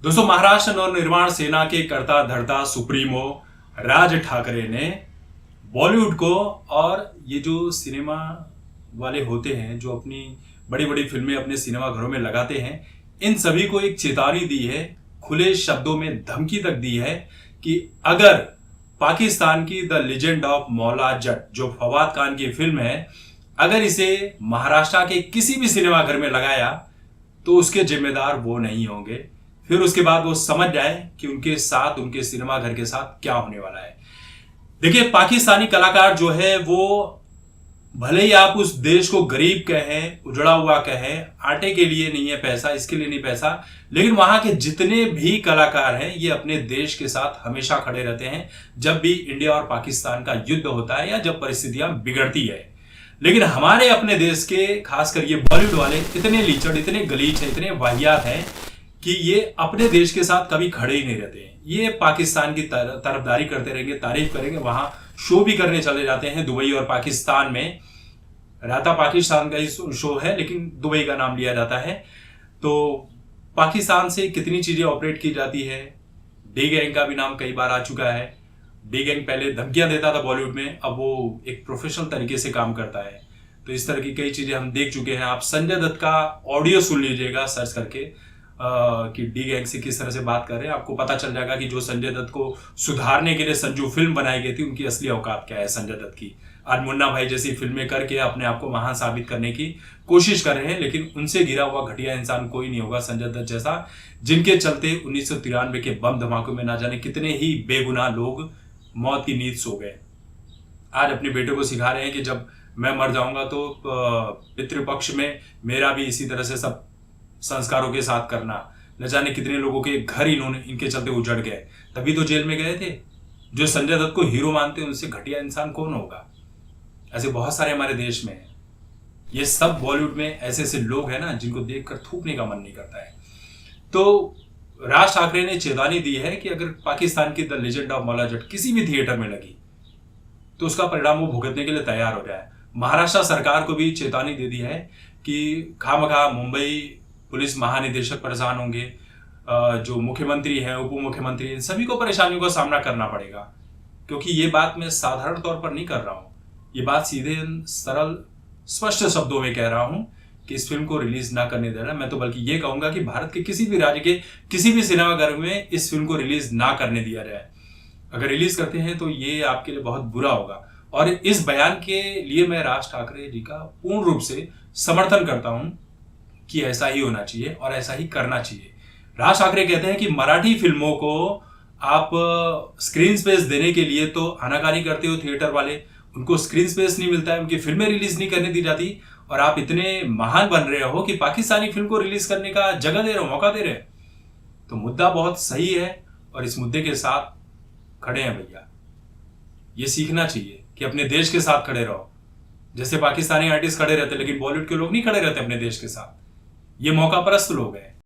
दोस्तों, महाराष्ट्र नवनिर्माण सेना के कर्ता धर्ता सुप्रीमो राज ठाकरे ने बॉलीवुड को और ये जो सिनेमा वाले होते हैं जो अपनी बड़ी बड़ी फिल्में अपने सिनेमा घरों में लगाते हैं, इन सभी को एक चेतावनी दी है, खुले शब्दों में धमकी तक दी है कि अगर पाकिस्तान की the legend of Maula Jatt जो फवाद खान की फिल्म है, अगर इसे महाराष्ट्र के किसी भी सिनेमा घर में लगाया तो उसके जिम्मेदार वो नहीं होंगे। फिर उसके बाद वो समझ जाए कि उनके साथ, उनके सिनेमा घर के साथ क्या होने वाला है। देखिए, पाकिस्तानी कलाकार जो है वो भले ही आप उस देश को गरीब कहें, उजड़ा हुआ कहें, आटे के लिए नहीं है पैसा, इसके लिए नहीं पैसा, लेकिन वहां के जितने भी कलाकार हैं ये अपने देश के साथ हमेशा खड़े रहते हैं जब भी इंडिया और पाकिस्तान का युद्ध होता है या जब परिस्थितियां बिगड़ती है। लेकिन हमारे अपने देश के खासकर ये बॉलीवुड वाले इतने लीचड़, इतने गलीच हैं, इतने वाहियात हैं कि ये अपने देश के साथ कभी खड़े ही नहीं रहते हैं। ये पाकिस्तान की तरफदारी करते रहेंगे, तारीफ करेंगे, वहां शो भी करने चले जाते हैं दुबई और पाकिस्तान में। रहता पाकिस्तान का ही शो है लेकिन दुबई का नाम लिया जाता है। तो पाकिस्तान से कितनी चीजें ऑपरेट की जाती है। डी गैंग का भी नाम कई बार आ चुका है। डी गैंग पहले धमकियां देता था बॉलीवुड में, अब वो एक प्रोफेशनल तरीके से काम करता है। तो इस तरह की कई चीजें हम देख चुके हैं। आप संजय दत्त का ऑडियो सुन लीजिएगा सर्च करके कि डी गैंग से किस तरह से बात कर रहे हैं, आपको पता चल जाएगा कि जो संजय दत्त को सुधारने के लिए संजू फिल्म बनाई गई थी उनकी असली औकात क्या है संजय दत्त की। आज मुन्ना भाई जैसी फिल्में करके अपने आप को महान साबित करने की कोशिश कर रहे हैं, लेकिन उनसे घिरा हुआ घटिया इंसान कोई नहीं होगा संजय दत्त जैसा, जिनके चलते 1993 के बम धमाकों में ना जाने कितने ही बेगुनाह लोग मौत की नींद सो गए। आज अपने बेटे को सिखा रहे हैं कि जब मैं मर जाऊंगा तो पितृपक्ष में मेरा भी इसी तरह से सब संस्कारों के साथ करना। न जाने कितने लोगों के घर इनके चलते उजड़ गए, तभी तो जेल में गए थे। जो संजय दत्त को हीरो मानते हैं उनसे घटिया इंसान कौन होगा। ऐसे बहुत सारे हमारे देश में हैं। ये सब बॉलीवुड में ऐसे ऐसे लोग हैं ना जिनको देखकर थूकने का मन नहीं करता है। तो राज ठाकरे ने चेतावनी दी है कि अगर पाकिस्तान की the legend of Maula Jatt किसी भी थिएटर में लगी तो उसका परिणाम वो भुगतने के लिए तैयार हो जाए। महाराष्ट्र सरकार को भी चेतावनी दे दी है कि खामखा मुंबई पुलिस महानिदेशक परेशान होंगे, जो मुख्यमंत्री हैं, उप मुख्यमंत्री, इन सभी को परेशानियों का सामना करना पड़ेगा। क्योंकि ये बात मैं साधारण तौर पर नहीं कर रहा हूं, ये बात सीधे सरल स्पष्ट शब्दों में कह रहा हूं कि इस फिल्म को रिलीज ना करने देना। मैं तो बल्कि ये कहूंगा कि भारत के किसी भी राज्य के किसी भी सिनेमाघर में इस फिल्म को रिलीज ना करने दिया जाए। अगर रिलीज करते हैं तो ये आपके लिए बहुत बुरा होगा। और इस बयान के लिए मैं राज ठाकरे जी का पूर्ण रूप से समर्थन करता हूं कि ऐसा ही होना चाहिए और ऐसा ही करना चाहिए। राज ठाकरे कहते हैं कि मराठी फिल्मों को आप स्क्रीन स्पेस देने के लिए तो आनाकानी करते हो, थिएटर वाले उनको स्क्रीन स्पेस नहीं मिलता है, उनकी फिल्में रिलीज नहीं करने दी जाती, और आप इतने महान बन रहे हो कि पाकिस्तानी फिल्म को रिलीज करने का जगह दे रहे हो, मौका दे रहे हो। तो मुद्दा बहुत सही है और इस मुद्दे के साथ खड़े हैं भैया। ये सीखना चाहिए कि अपने देश के साथ खड़े रहो। जैसे पाकिस्तानी आर्टिस्ट खड़े रहते, लेकिन बॉलीवुड के लोग नहीं खड़े रहते अपने देश के साथ। ये मौका परस्त लोग हैं।